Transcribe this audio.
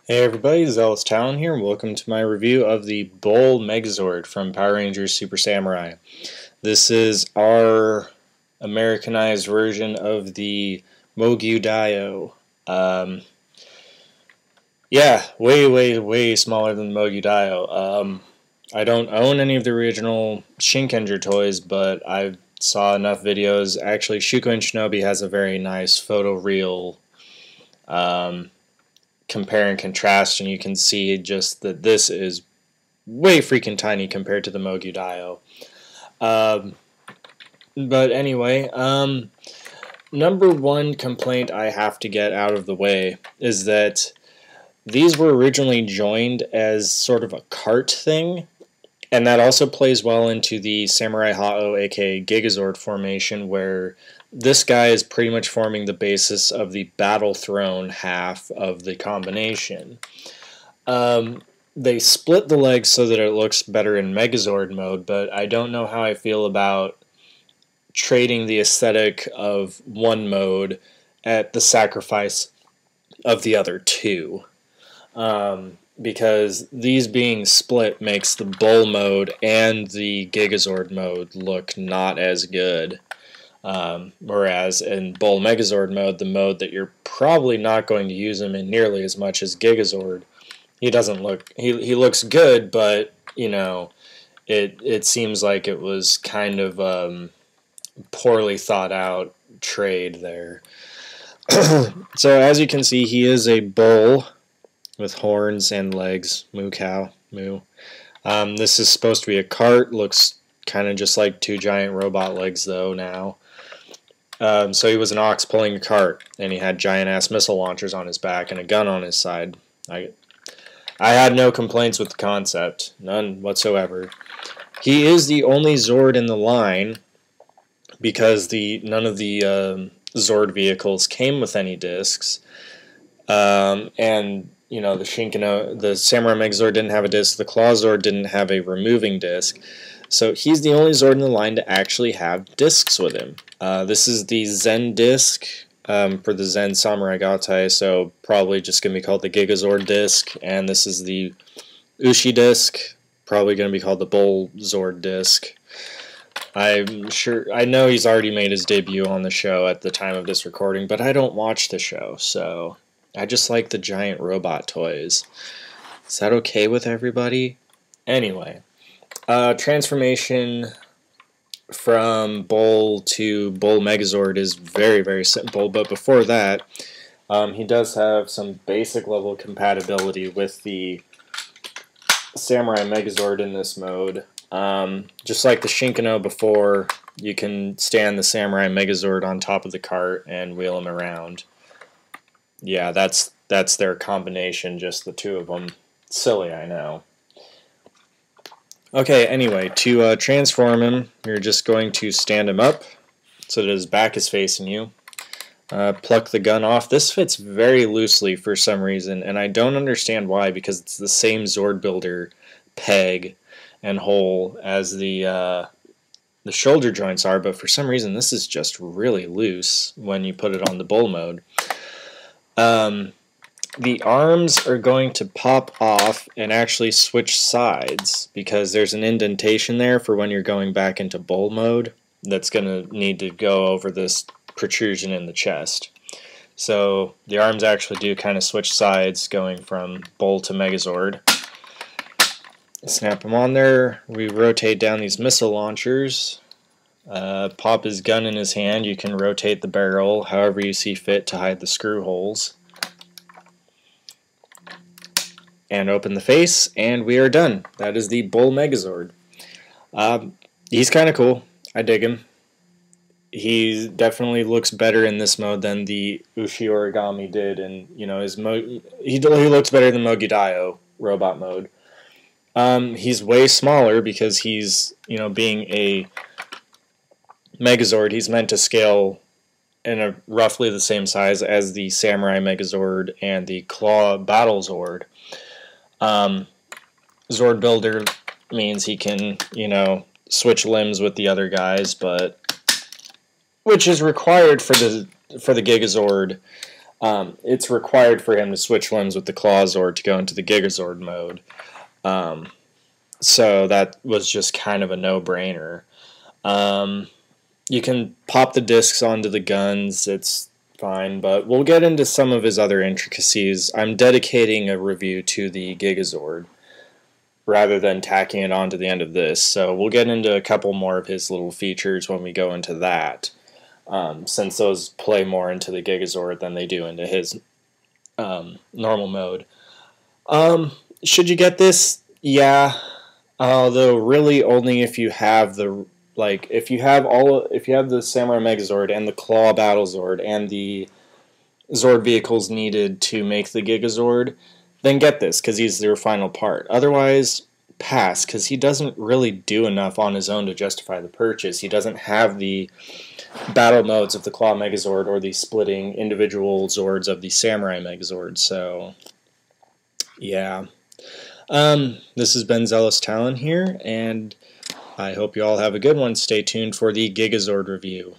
Hey everybody, Zealous Talon here, and welcome to my review of the Bull Megazord from Power Rangers Super Samurai. This is our Americanized version of the Mogyu. Yeah, way smaller than the Mogyu. I don't own any of the original Shinkenger toys, but I saw enough videos. Actually, Shuko and Shinobi has a very nice photoreal compare and contrast, and you can see just that this is way freaking tiny compared to the Mogyu. But anyway, number one complaint I have to get out of the way is that these were originally joined as sort of a cart thing, and that also plays well into the Samurai Hao, aka Gigazord formation, where this guy is pretty much forming the basis of the Battle Throne half of the combination. They split the legs so that it looks better in Megazord mode, but I don't know how I feel about trading the aesthetic of one mode at the sacrifice of the other two. Because these being split makes the Bull mode and the Gigazord mode look not as good. Whereas in Bull Megazord mode, the mode that you're probably not going to use him in nearly as much as Gigazord, he doesn't look, he looks good, but, you know, it seems like it was kind of poorly thought out trade there. So as you can see, he is a bull with horns and legs. Moo cow, moo. This is supposed to be a cart. Looks kind of just like two giant robot legs though now. So he was an ox pulling a cart, and he had giant-ass missile launchers on his back and a gun on his side. I had no complaints with the concept, none whatsoever. He is the only Zord in the line because none of the Zord vehicles came with any discs, and you know the Samurai Megazord didn't have a disc. The Clawzord didn't have a removing disc. So he's the only Zord in the line to actually have discs with him. This is the Zen disc for the Zen Samurai Gatai, so probably just going to be called the Gigazord disc. And this is the Ushi disc, probably going to be called the Bull Zord disc. I know he's already made his debut on the show at the time of this recording, but I don't watch the show, so I just like the giant robot toys. Is that okay with everybody? Anyway. Transformation from Bull to Bull Megazord is very simple, but before that, he does have some basic level compatibility with the Samurai Megazord in this mode. Just like the Shinkano before, you can stand the Samurai Megazord on top of the cart and wheel him around. Yeah, that's their combination, just the two of them. Silly, I know. Okay, anyway, to transform him, you're just going to stand him up so that his back is facing you. Pluck the gun off. This fits very loosely for some reason, and I don't understand why, because it's the same Zord Builder peg and hole as the shoulder joints are, but for some reason this is just really loose when you put it on the Bull mode. The arms are going to pop off and actually switch sides because there's an indentation there for when you're going back into Bull mode that's going to need to go over this protrusion in the chest. So the arms actually do kind of switch sides going from Bull to Megazord. Snap them on there. We rotate down these missile launchers. Pop his gun in his hand. You can rotate the barrel however you see fit to hide the screw holes. And open the face, and we are done. That is the Bull Megazord. He's kind of cool. I dig him. He definitely looks better in this mode than the Ushi Origami did, and you know he looks better than Mogyu robot mode. He's way smaller because he's being a Megazord. He's meant to scale in roughly the same size as the Samurai Megazord and the Claw Battle Zord. Zord Builder means he can, switch limbs with the other guys, but which is required for the Gigazord it's required for him to switch limbs with the Clawzord to go into the Gigazord mode. So that was just kind of a no-brainer. You can pop the discs onto the guns, it's fine, but we'll get into some of his other intricacies. I'm dedicating a review to the Gigazord rather than tacking it on to the end of this, so we'll get into a couple more of his little features when we go into that, since those play more into the Gigazord than they do into his normal mode. Should you get this? Yeah, although really only if you have the if you have the Samurai Megazord and the Claw Battlezord and the Zord vehicles needed to make the Gigazord, then get this, because he's your final part. Otherwise, pass, because he doesn't really do enough on his own to justify the purchase. He doesn't have the battle modes of the Claw Megazord or the splitting individual Zords of the Samurai Megazord, so yeah. This has been Zealous Talon here, and I hope you all have a good one. Stay tuned for the Gigazord review.